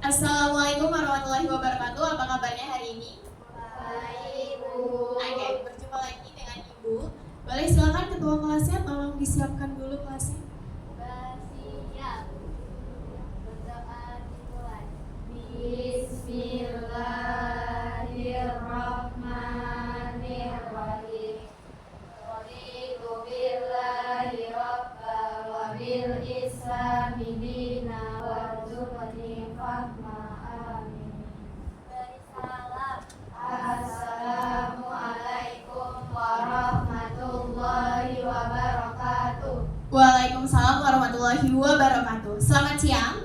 Assalamualaikum warahmatullahi wabarakatuh. Apa kabarnya hari ini? Baik, Bu. Oke, berjumpa lagi dengan Ibu. Boleh silakan ketua kelasnya tolong disiapkan dulu kelasnya. Bersiap. Berdoa dimulai. Bismillahirrahmanirrahim. Raditu billahi rabban wa bil islami dinan warzuqni fahma. Amin. Beri salam. Assalamualaikum warahmatullahi wabarakatuh. Waalaikumsalam warahmatullahi wabarakatuh. Selamat siang.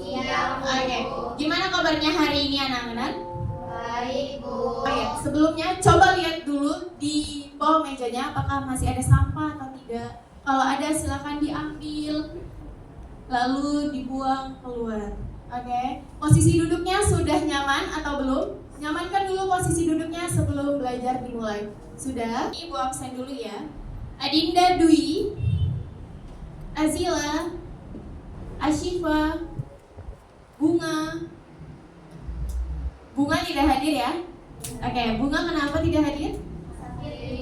Siang, Bu. Oke, gimana kabarnya hari ini anak-anak? Baik, Bu. Oke, sebelumnya coba lihat dulu di bawah mejanya apakah masih ada sampah atau tidak. Kalau ada silakan diambil lalu dibuang keluar. Oke, posisi duduknya sudah nyaman atau belum? Nyamankan dulu posisi duduknya sebelum belajar dimulai. Sudah? Ibu absen dulu ya. Adinda Dwi, Azila, Ashifa, Bunga. Bunga tidak hadir ya? Oke, Bunga kenapa tidak hadir?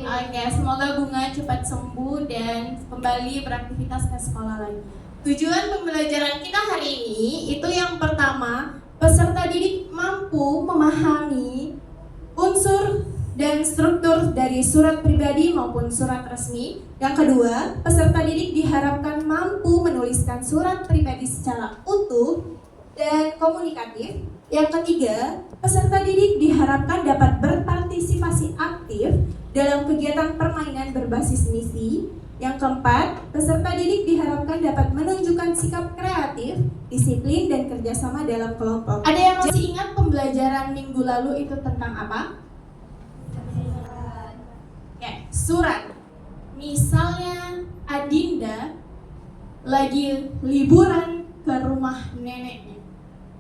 Oke, semoga Bunga cepat sembuh dan kembali beraktivitas ke sekolah lagi. Tujuan pembelajaran kita hari ini itu yang pertama, peserta didik mampu memahami unsur dan struktur dari surat pribadi maupun surat resmi. Yang kedua, peserta didik diharapkan mampu menuliskan surat pribadi secara utuh dan komunikatif. Yang ketiga, peserta didik diharapkan dapat berpartisipasi aktif dalam kegiatan permainan berbasis misi. Yang keempat, peserta didik diharapkan dapat menunjukkan sikap kreatif, disiplin, dan kerjasama dalam kelompok. Ada yang masih ingat pembelajaran minggu lalu itu tentang apa? Oke, surat. Misalnya Adinda lagi liburan ke rumah neneknya,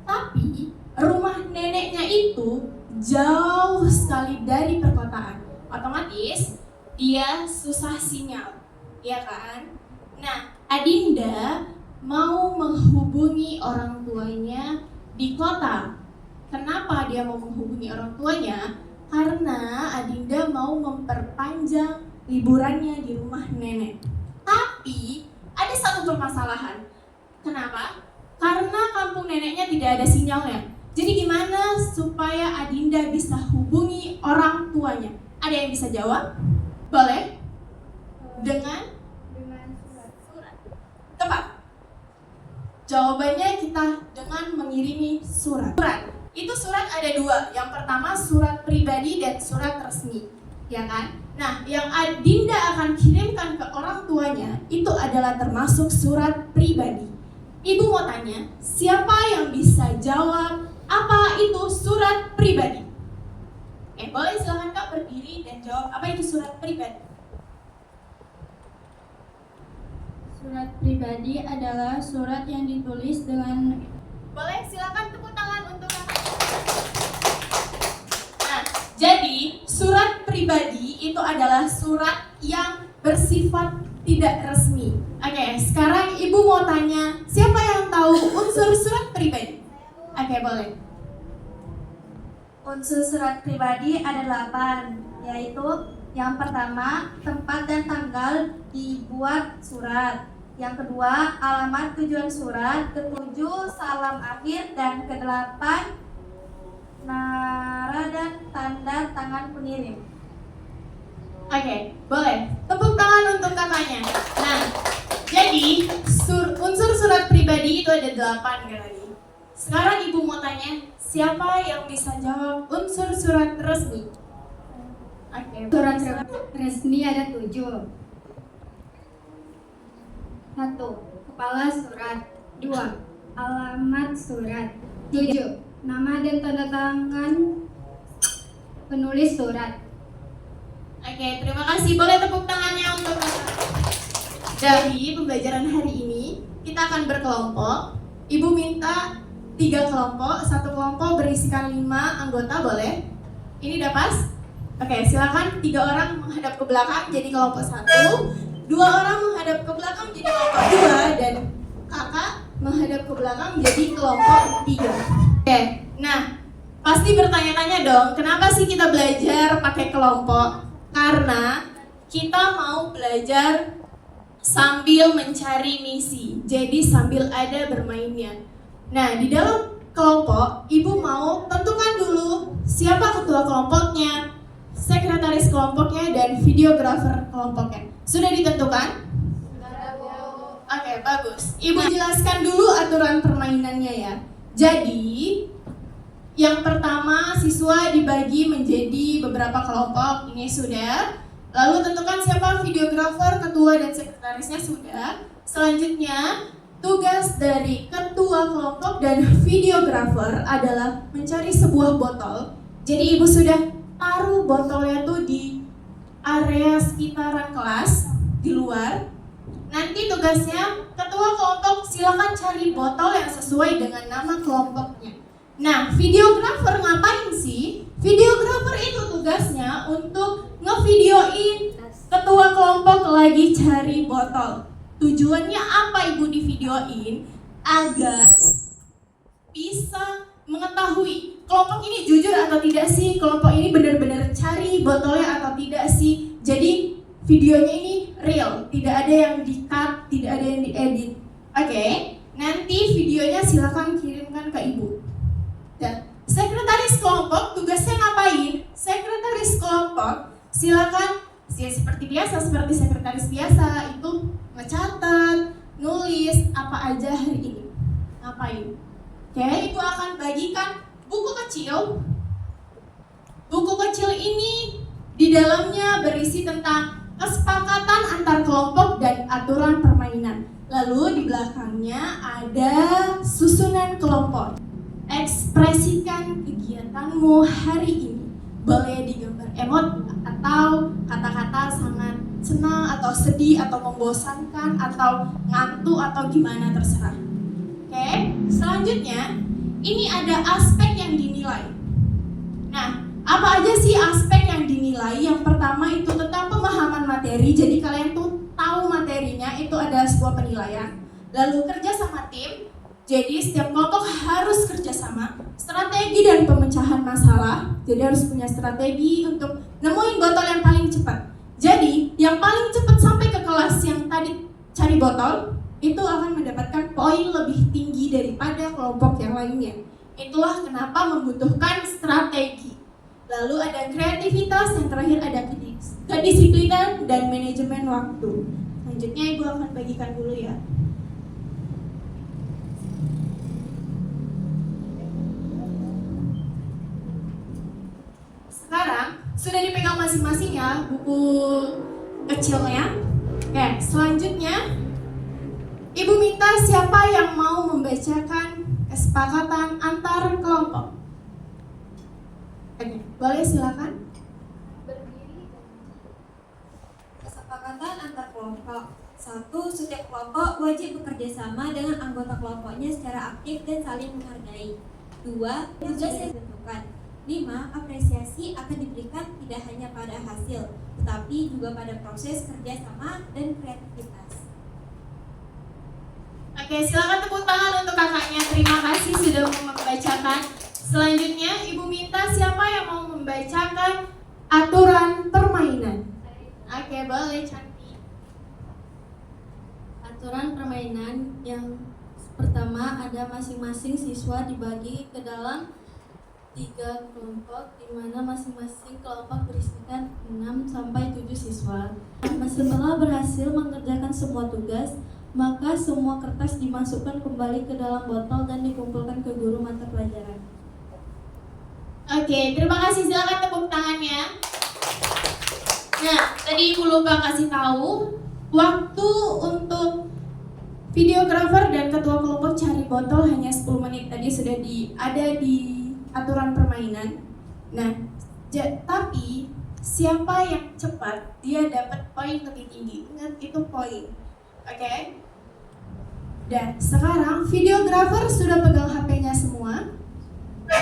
tapi rumah neneknya itu jauh sekali dari perkotaan. Otomatis dia susah sinyal, ya kan? Nah, Adinda mau menghubungi orang tuanya di kota. Kenapa dia mau menghubungi orang tuanya? Karena Adinda mau memperpanjang liburannya di rumah nenek. Tapi ada satu permasalahan. Kenapa? Karena kampung neneknya tidak ada sinyalnya. Jadi gimana supaya Adinda bisa hubungi orang tuanya? Ada yang bisa jawab? Boleh? Dengan surat. tepat. Jawabannya kita dengan mengirimi surat. Itu surat ada dua. Yang pertama surat pribadi dan surat resmi, ya kan? Nah, yang Adinda akan kirimkan ke orang tuanya itu adalah termasuk surat pribadi. Ibu mau tanya, siapa yang bisa jawab apa itu surat pribadi? Boleh silakan Kak berdiri dan jawab apa itu surat pribadi. Surat pribadi adalah surat yang ditulis dengan... Boleh silakan tepuk tangan untuk Kakak. Nah, jadi surat pribadi itu adalah surat yang bersifat tidak resmi. Oke, sekarang Ibu mau tanya, siapa yang tahu unsur surat pribadi? Oke, boleh. Unsur surat pribadi ada 8, yaitu yang pertama, tempat dan tanggal dibuat surat. Yang kedua, alamat tujuan surat. Ketujuh, salam akhir. Dan kedelapan, nara dan tanda tangan pengirim. Oke, boleh. Tepuk tangan untuk kakaknya. Nah, jadi unsur surat pribadi itu ada 8 kan tadi. Sekarang Ibu mau tanya, siapa yang bisa jawab unsur surat resmi? Oke, Surat resmi ada 7. 1. Kepala surat. 2. Alamat surat. 7. Nama dan tanda tangan penulis surat. Oke, terima kasih. Boleh tepuk tangannya untuk kakak. Jadi pembelajaran hari ini kita akan berkelompok. Ibu minta 3 kelompok, 1 kelompok berisikan 5 anggota, boleh? Ini udah pas? Oke, silakan 3 orang menghadap ke belakang jadi kelompok 1, 2 orang menghadap ke belakang jadi kelompok 2, dan kakak menghadap ke belakang jadi kelompok 3. Oke, nah pasti bertanya-tanya dong, kenapa sih kita belajar pakai kelompok? Karena kita mau belajar sambil mencari misi, jadi sambil ada bermainnya. Nah, di dalam kelompok, ibu mau tentukan dulu siapa ketua kelompoknya, sekretaris kelompoknya, dan videografer kelompoknya. Sudah ditentukan? Oke, bagus. Ibu jelaskan dulu aturan permainannya ya. Jadi, yang pertama siswa dibagi menjadi beberapa kelompok, ini sudah. Lalu tentukan siapa videografer, ketua, dan sekretarisnya sudah. Selanjutnya, tugas dari ketua kelompok dan videografer adalah mencari sebuah botol. Jadi ibu sudah taruh botolnya tuh di area sekitaran kelas, di luar. Nanti tugasnya ketua kelompok silakan cari botol yang sesuai dengan nama kelompoknya. Nah, videografer ngapain sih? Videografer itu tugasnya untuk ngevideoin ketua kelompok lagi cari botol. Tujuannya apa ibu di videoin? Agar bisa mengetahui kelompok ini jujur atau tidak sih, kelompok ini benar-benar cari botolnya atau tidak sih. Jadi videonya ini real, tidak ada yang di-cut, tidak ada yang diedit. Oke, nanti videonya silakan kirimkan ke ibu. Dan sekretaris kelompok tugasnya ngapain? Sekretaris kelompok silakan seperti biasa, seperti sekretaris biasa itu ngecatat, nulis apa aja hari ini. Ngapain? Oke, ibu akan bagikan buku kecil. Buku kecil ini di dalamnya berisi tentang kesepakatan antar kelompok dan aturan permainan. Lalu di belakangnya ada susunan kelompok. Ekspresikan kegiatanmu hari ini. Boleh digambar emot atau kata-kata sangat senang atau sedih atau membosankan atau ngantuk atau gimana terserah. Oke, selanjutnya ini ada aspek yang dinilai. Nah, apa aja sih aspek yang dinilai? Yang pertama itu tentang pemahaman materi. Jadi kalian tuh tahu materinya, itu adalah sebuah penilaian. Lalu kerja sama tim. Jadi setiap kelompok harus kerja sama. Strategi dan pemecahan masalah. Jadi harus punya strategi untuk nemuin botol yang paling cepat. Jadi yang paling cepat sampai ke kelas yang tadi cari botol itu akan mendapatkan poin lebih tinggi daripada kelompok yang lainnya. Itulah kenapa membutuhkan strategi. Lalu ada kreativitas, yang terakhir ada kedisiplinan dan manajemen waktu. Selanjutnya ibu akan bagikan dulu ya. Sekarang sudah dipegang masing-masing ya buku kecilnya. Oke, selanjutnya ibu minta siapa yang mau membacakan kesepakatan antar kelompok. Oke, boleh silakan. Kesepakatan antar kelompok. 1. Setiap kelompok wajib bekerja sama dengan anggota kelompoknya secara aktif dan saling menghargai. 2. Tugas yang ditentukan. 5. Apresiasi akan diberikan tidak hanya pada hasil, tetapi juga pada proses kerja sama dan kreativitas. Oke, silakan tepuk tangan untuk kakaknya. Terima kasih sudah membacakan. Selanjutnya, ibu minta siapa yang mau membacakan aturan permainan. Oke, boleh Cantik. Aturan permainan yang pertama ada masing-masing siswa dibagi ke dalam 3 kelompok, di mana masing-masing kelompok berisikan 6-7 siswa. Setelah berhasil mengerjakan semua tugas, maka semua kertas dimasukkan kembali ke dalam botol dan dikumpulkan ke guru mata pelajaran. Oke, terima kasih. Silakan tepuk tangannya. Nah, tadi ibu lupa kasih tahu waktu untuk videografer dan ketua kelompok cari botol hanya 10 menit. Tadi sudah ada di aturan permainan. Nah, tapi siapa yang cepat dia dapat poin lebih tinggi. Ingat itu poin. Oke. Dan sekarang videografer sudah pegang HP-nya semua.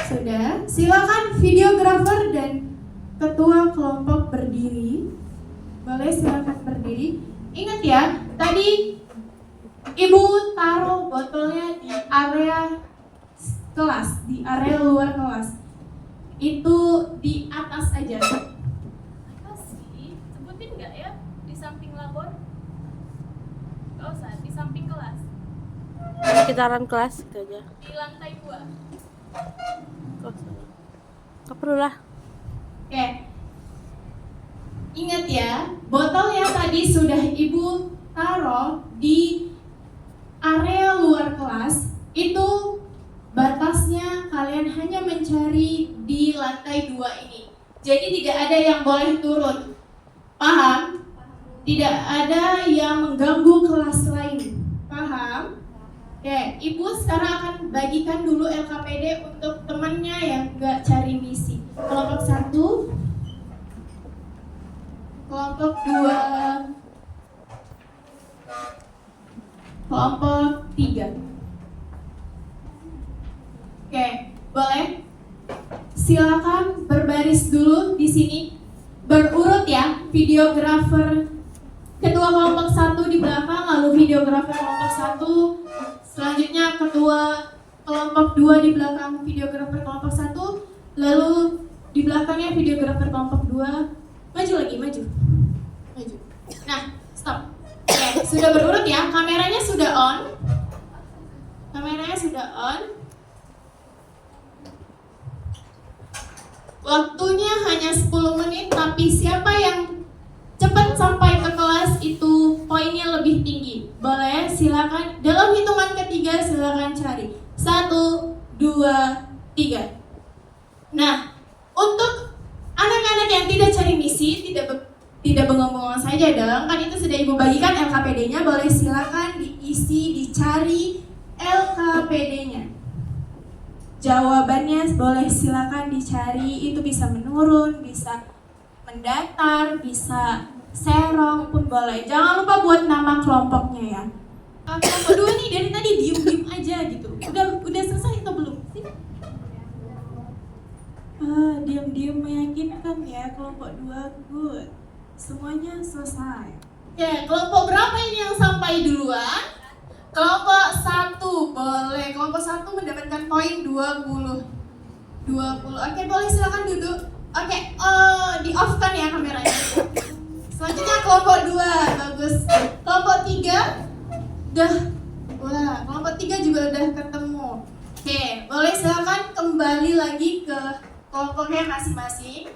Sudah. Silakan videografer dan ketua kelompok berdiri. Boleh silakan berdiri. Ingat ya, tadi ibu taruh botolnya di area kelas, di area luar kelas. Itu di atas aja. Apa sih? Sebutin nggak ya? Di samping labor? Gak usah, di samping kelas. Sekitaran kelas itu aja. Di lantai 2. Gak perlu lah. Oke. Ingat ya, botol yang tadi sudah Ibu taruh di area luar kelas, itu batasnya kalian hanya mencari di lantai 2 ini. Jadi tidak ada yang boleh turun. Paham? Tidak ada yang mengganggu kelas lain. Paham? Oke, Ibu sekarang akan bagikan dulu LKPD untuk temannya yang nggak cari misi. Kelompok 1, kelompok 2, kelompok 3. Oke, boleh? Silakan berbaris dulu di sini. Berurut ya, videografer ketua kelompok 1 di belakang, lalu videografer kelompok 1, selanjutnya ketua kelompok 2 di belakang videografer kelompok 1, lalu di belakangnya videografer kelompok 2. Maju lagi, maju. Nah, stop. Oke, sudah berurut ya, kameranya sudah on. Kameranya sudah on. Waktunya hanya 10 menit, tapi siapa yang cepat sampai ke kelas itu poinnya lebih tinggi. Boleh, silakan. Dalam hitungan ketiga silakan cari. 1, 2, 3. Nah, untuk anak-anak yang tidak cari misi, tidak bengong-bengong saja dong. Kan itu sudah Ibu bagikan LKPD-nya. Boleh silakan diisi, dicari LKPD-nya. Jawabannya boleh silakan dicari. Itu bisa menurun, bisa mendatar, bisa serong pun boleh. Jangan lupa buat nama kelompoknya ya. Kelompok 2 nih dari tadi diem-diem aja gitu. Udah selesai atau belum? Diem-diem meyakinkan ya. Kelompok 2 good. Semuanya selesai. Oke, kelompok berapa ini yang sampai duluan? Kelompok 1 boleh. Kelompok 1 mendapatkan poin 20. Oke, boleh silakan duduk. Oke, di off kan ya kameranya. Selanjutnya kelompok 2, bagus. Kelompok 3 kelompok 3 juga udah ketemu. Oke, boleh silakan kembali lagi ke kelompoknya masing-masing.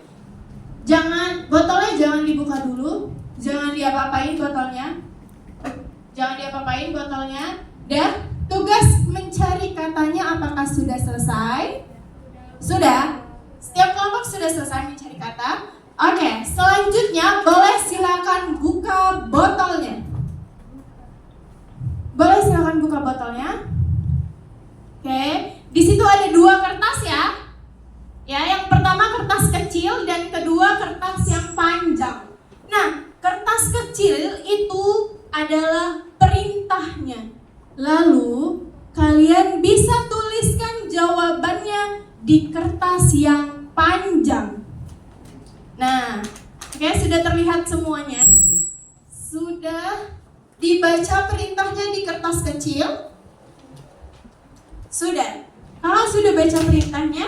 Botolnya jangan dibuka dulu. Jangan diapa-apain botolnya. Dan tugas mencari katanya apakah sudah selesai? Sudah? Setiap kelompok sudah selesai mencari kata. Oke, selanjutnya boleh silakan buka botolnya. Oke, di situ ada 2 kertas ya. Ya, yang pertama kertas kecil dan kedua kertas yang panjang. Nah, kertas kecil itu adalah perintahnya. Lalu kalian bisa tuliskan jawabannya di kertas yang panjang. Nah, oke, sudah terlihat semuanya. Sudah dibaca perintahnya di kertas kecil? Sudah. Kalau sudah baca perintahnya,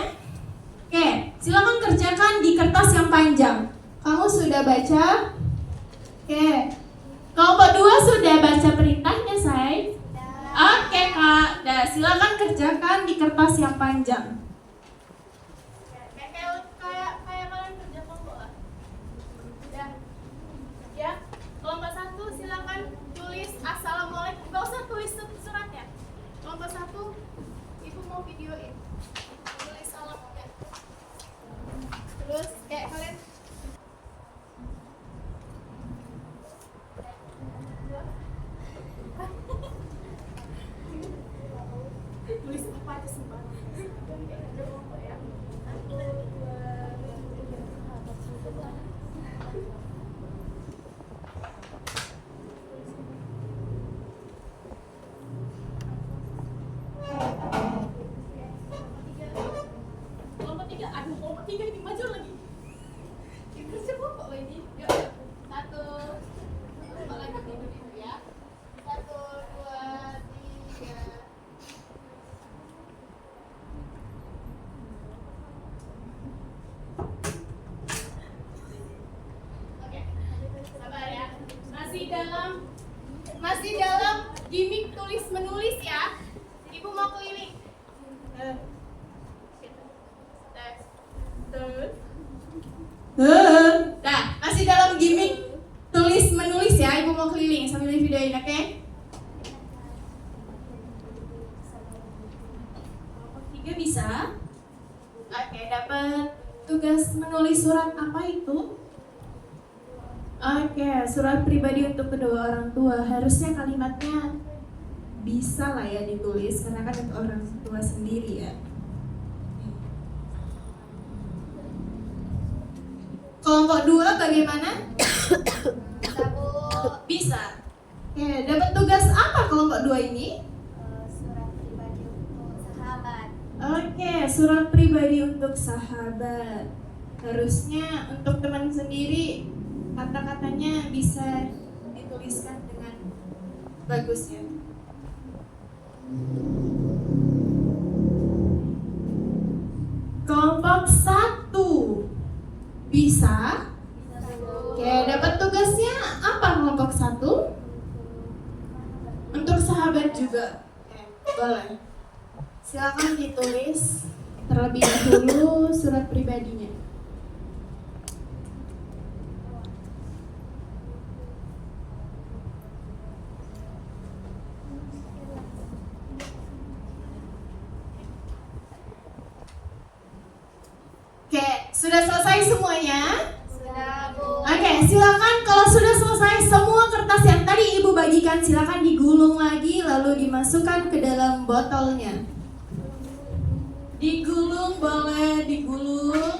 oke, silakan kerjakan di kertas yang panjang. Kamu sudah baca? Oke. Kelompok 2 sudah baca perintahnya, say? Oke, Kak. Nah, silakan kerjakan di kertas yang panjang. Kayak kalian kerja kelompok lah. Udah. Ya. Kelompok 1 silakan tulis assalamualaikum. Gak usah tulis surat ya. Kelompok 1, Ibu mau videoin. Tulis salamnya. Terus kayak kalian tulis apa aja sembarang. Kayak kerja kelompok ya. 1, 2, 3. masih dalam gimmick tulis menulis ya. Ibu mau keliling. Nah, masih dalam gimmick tulis menulis ya. Ibu mau keliling sambil videoin, oke? Tiga bisa. Oke, dapat tugas menulis surat apa itu? Oke, surat pribadi untuk kedua orang tua. Harusnya kalimatnya bisa lah ya ditulis karena kan untuk orang tua sendiri ya. Kelompok 2 bagaimana? Bisa, Bu. Bisa. Oke, dapat tugas apa kelompok 2 ini? Surat pribadi untuk sahabat. Oke, surat pribadi untuk sahabat. Harusnya untuk teman sendiri kata-katanya bisa dituliskan dengan bagus ya. Kelompok 1 bisa. Oke, dapat tugasnya apa kelompok 1? Untuk sahabat juga. Oke, boleh. Silakan ditulis terlebih dahulu surat pribadinya. Oke, sudah selesai semuanya? Sudah, Bu. Oke, silakan kalau sudah selesai semua kertas yang tadi Ibu bagikan silakan digulung lagi lalu dimasukkan ke dalam botolnya. Digulung, boleh digulung.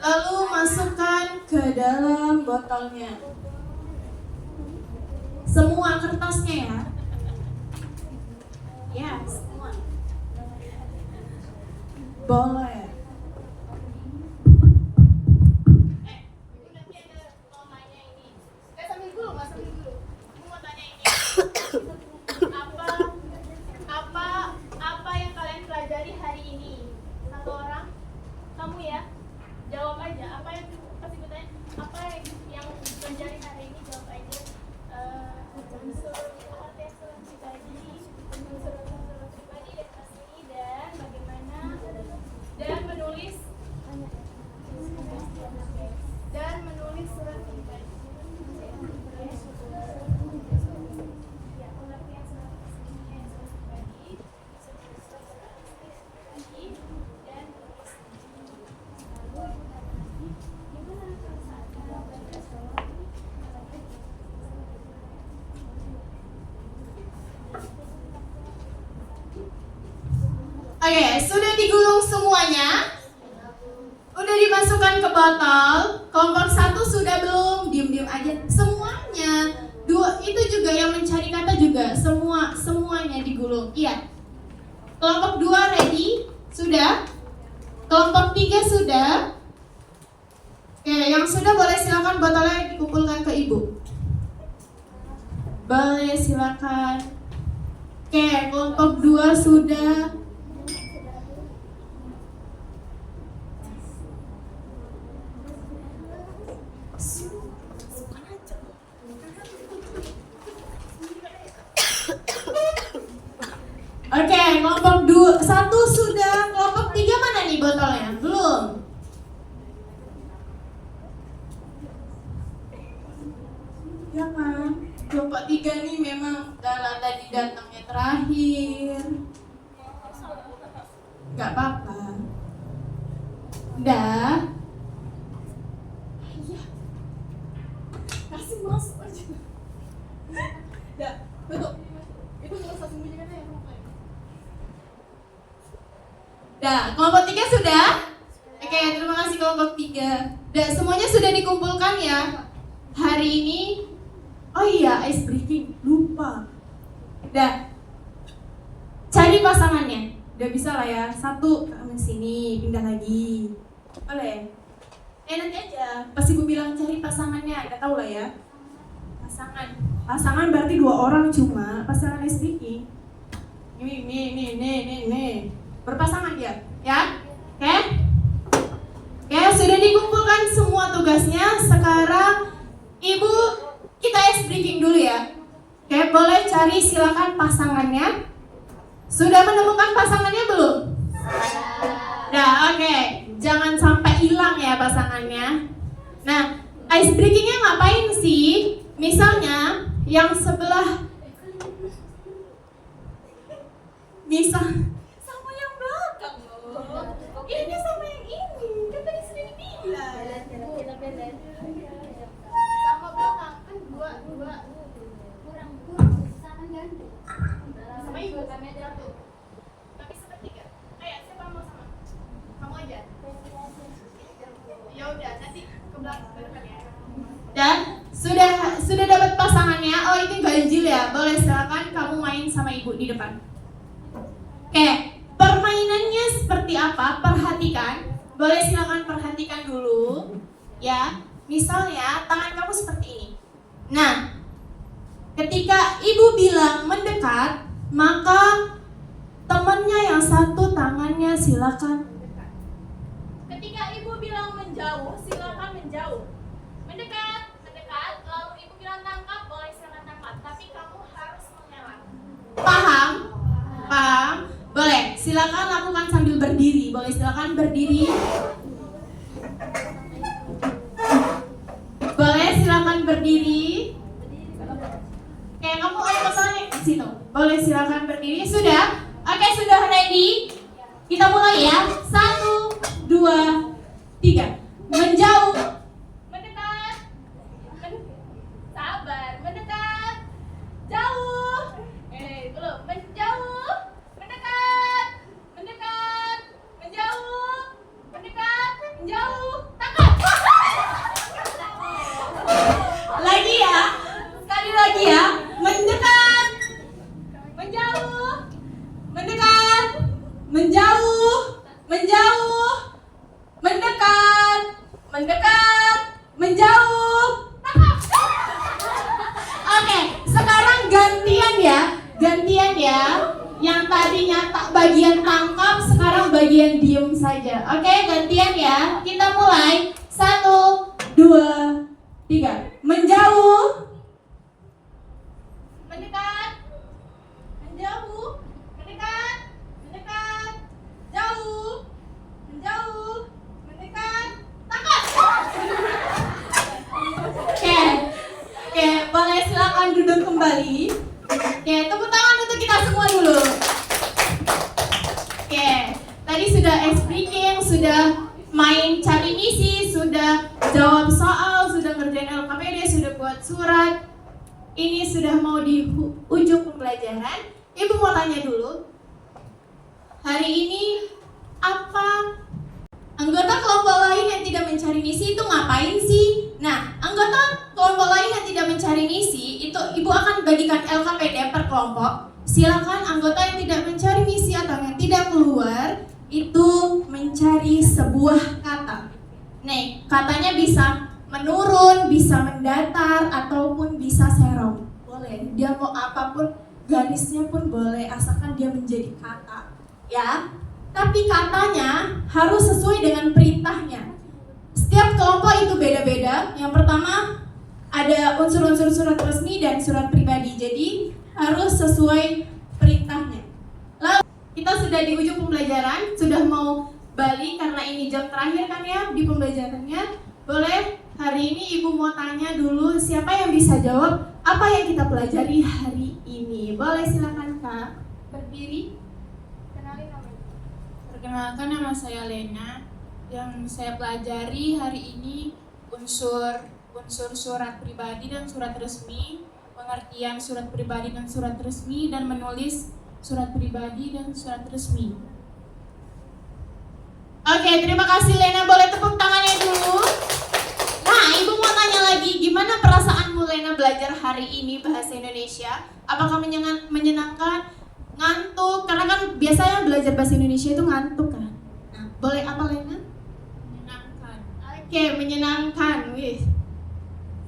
Lalu masukkan ke dalam botolnya. Semua kertasnya ya. Ya, semua. Boleh. Apa yang kalian pelajari hari ini? Satu orang, kamu ya, jawab aja. Apa yang pasti bertanya? Apa yang pelajari hari ini? Jawab aja. Surat pribadi, surat pribadi dan asli dan bagaimana dan menulis surat pribadi. Oke, sudah digulung semuanya? Udah dimasukkan ke botol? Kelompok 1 sudah belum? Diam-diam aja. Semuanya. 2 itu juga yang mencari kata juga. Semuanya digulung. Iya. Kelompok 2 ready? Sudah? Kelompok 3 sudah? Oke, yang sudah boleh silakan botolnya dikumpulkan ke Ibu. Boleh silakan. Oke, kelompok 2 sudah. Oke, kelompok 1 sudah. Kelompok 3 mana nih botolnya? Belum. Ya kan? Kelompok 3 nih memang tadi datangnya terakhir. Gak apa-apa. Udah. Kasih masuk aja. Udah, betul. Itu nggak usah sembunyikan ya. Dah, kelompok 3 sudah? Oke, terima kasih kelompok 3. Dah, semuanya sudah dikumpulkan ya. Hari ini, oh iya, ice breaking, lupa. Dah, cari pasangannya. Udah bisa lah ya, satu ke sini, pindah lagi. Boleh? Nanti aja, pas ibu bilang cari pasangannya, udah tahu lah ya. Pasangan berarti 2 orang cuma, pasangan ice breaking. Ini. Berpasangan dia, ya? Oke? Oke, sudah dikumpulkan semua tugasnya. Sekarang Ibu kita ice breaking dulu ya. Oke, boleh cari silakan pasangannya. Sudah menemukan pasangannya belum? Nah, oke. Jangan sampai hilang ya pasangannya. Nah, ice breakingnya ngapain sih? Misalnya yang sebelah, sama yang belakang loh. Ini sama yang ini. Kan tadi sudah dibilang. Sama belakang kan dua. Sama ibu satu. Tapi sepertiga. Ayo, siapa mau sama? Kamu aja. Ya udah, nanti ke belakang ke depan ya. Dan sudah dapat pasangannya. Oh, itu ganjil ya. Boleh silakan kamu main sama ibu di depan. Oke, permainannya seperti apa? Perhatikan. Boleh silakan perhatikan dulu. Ya, misalnya tangan kamu seperti ini. Nah, ketika ibu bilang mendekat, maka temannya yang satu tangannya silakan. Ketika ibu bilang menjauh, silakan menjauh. Mendekat, lalu ibu bilang tangkap, boleh silakan tangkap. Tapi kamu harus mengelak. Paham? Paham? Boleh, silakan lakukan sambil berdiri. Boleh silakan berdiri. Boleh silakan berdiri. Oke, kamu ada masalahnya di situ. Boleh silakan berdiri. Sudah? Oke, sudah ready? Kita mulai ya. 1, 2, 3. Menjauh. Mendekat. Sabar, mendekat. Jauh. Belum. Menjauh. Mendekat. Menjauh. Mendekat. Menjauh. Tangkap. Lagi ya. Sekali lagi ya. Mendekat. Menjauh. Mendekat. Menjauh. Menjauh. Mendekat. Mendekat. Menjauh. Tangkap. Oke, sekarang gantian ya. Gantian ya. Yang tadinya tak bagian tangkap, sekarang bagian diem saja. Oke, gantian ya. Kita mulai. 1, 2, 3. Menjauh. Mendekat. Menjauh. Mendekat. Mendekat. Jauh. Menjauh. Mendekat. Tangkap. Oke, boleh silakan duduk kembali. Oke, tepuk tangan untuk kita semua dulu. Oke, tadi sudah ice breaking, sudah main cari misi, sudah jawab soal, sudah ngerjain LKPD, sudah buat surat. Ini sudah mau di ujung pembelajaran. Ibu mau tanya dulu, hari ini apa anggota kelompok lain yang tidak mencari misi itu ngapain sih? Nah, anggota kelompok lain yang tidak mencari misi itu ibu akan bagikan LKPD per kelompok. Silakan anggota yang tidak mencari misi atau yang tidak keluar itu mencari sebuah kata. Nih, katanya bisa menurun, bisa mendatar, ataupun bisa serong. Boleh, dia mau apapun, garisnya pun boleh, asalkan dia menjadi kata. Ya, tapi katanya harus sesuai dengan perintahnya. Setiap kelompok itu beda-beda. Yang pertama, ada unsur-unsur surat resmi dan surat pribadi. Jadi, harus sesuai perintahnya. Lalu, kita sudah di ujung pembelajaran, sudah mau balik karena ini jam terakhir kan ya di pembelajarannya. Boleh hari ini ibu mau tanya dulu siapa yang bisa jawab apa yang kita pelajari hari ini. Boleh silakan Kak berdiri. Kenalin namanya. Perkenalkan, nama saya Lena. Yang saya pelajari hari ini unsur surat pribadi dan surat resmi, pengertian surat pribadi dan surat resmi, dan menulis surat pribadi dan surat resmi. Oke, terima kasih Lena. Boleh tepuk tangannya dulu. Nah, ibu mau tanya lagi, gimana perasaanmu Lena belajar hari ini bahasa Indonesia? Apakah menyenangkan? Ngantuk? Karena kan biasanya belajar bahasa Indonesia itu ngantuk kan? Nah, boleh apa Lena? Menyenangkan. Oke, menyenangkan. Wih,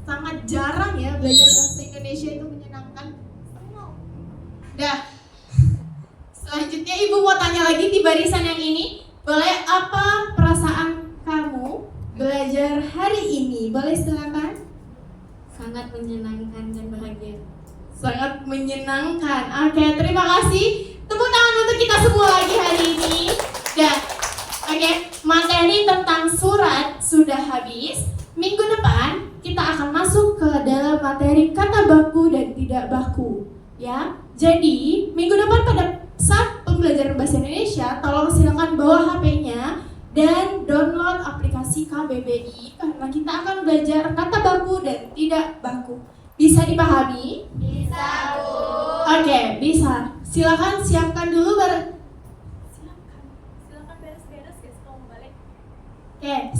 sangat jarang ya belajar bahasa Indonesia itu menyenangkan. Dah. Selanjutnya ibu mau tanya lagi di barisan yang ini. Boleh, apa perasaan kamu belajar hari ini? Boleh silakan. sangat menyenangkan dan bahagia. Sangat menyenangkan. Oke, terima kasih. Tepuk tangan untuk kita semua lagi hari ini. Dan materi tentang surat sudah habis. Minggu depan kita akan masuk ke dalam materi kata baku dan tidak baku. Ya, jadi minggu depan pada saat pembelajaran bahasa Indonesia, tolong silakan bawa HP-nya dan download aplikasi KBBI karena kita akan belajar kata baku dan tidak baku. Bisa dipahami? Bisa, Bu. Oke, bisa. Silakan siapkan dulu barang. Silakan beres-beres ya sebelum balik. Oke,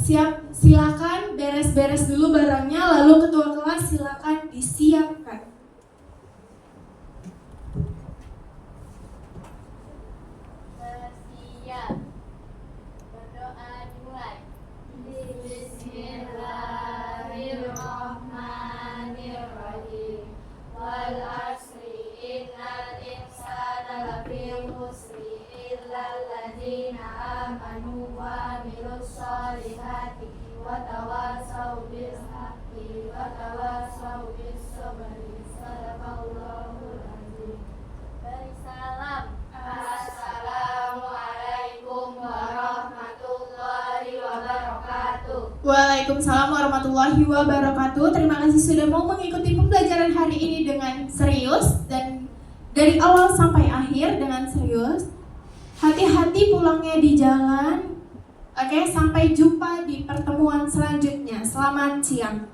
silakan beres-beres dulu barangnya, lalu ketua kelas silakan disiapkan. Bersiap. Berdoa dimulai. Bismillahirrahmanirrahim. Wal asri innal insana lafi khusri illal ladzina amanu wa amilus solihati wa tawasaw bil haqqi wa tawasaw bis sabri. Sadaqallahul azim. Beri salam. Assalamualaikum warahmatullahi wabarakatuh. Waalaikumsalam warahmatullahi wabarakatuh. Terima kasih sudah mau mengikuti pembelajaran hari ini dengan serius dan dari awal sampai akhir dengan serius. Hati-hati pulangnya di jalan. Oke, sampai jumpa di pertemuan selanjutnya. Selamat siang.